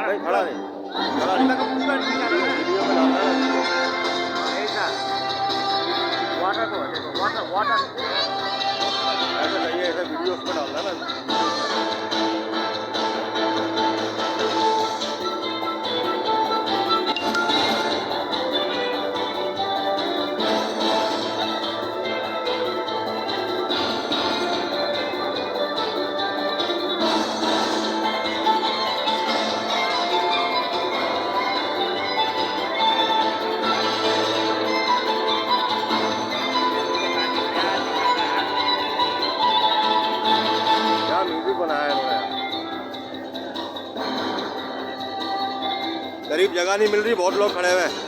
नहीं खड़ा नहीं वीडियो में डालना है ना। ऐसा वाटर को देखो वाटर वाटर ऐसा नहीं है, ऐसा वीडियो उसमें डालना है ना। म्यूजिक बनाया है इन्होंने। करीब जगह नहीं मिल रही, बहुत लोग खड़े हुए हैं।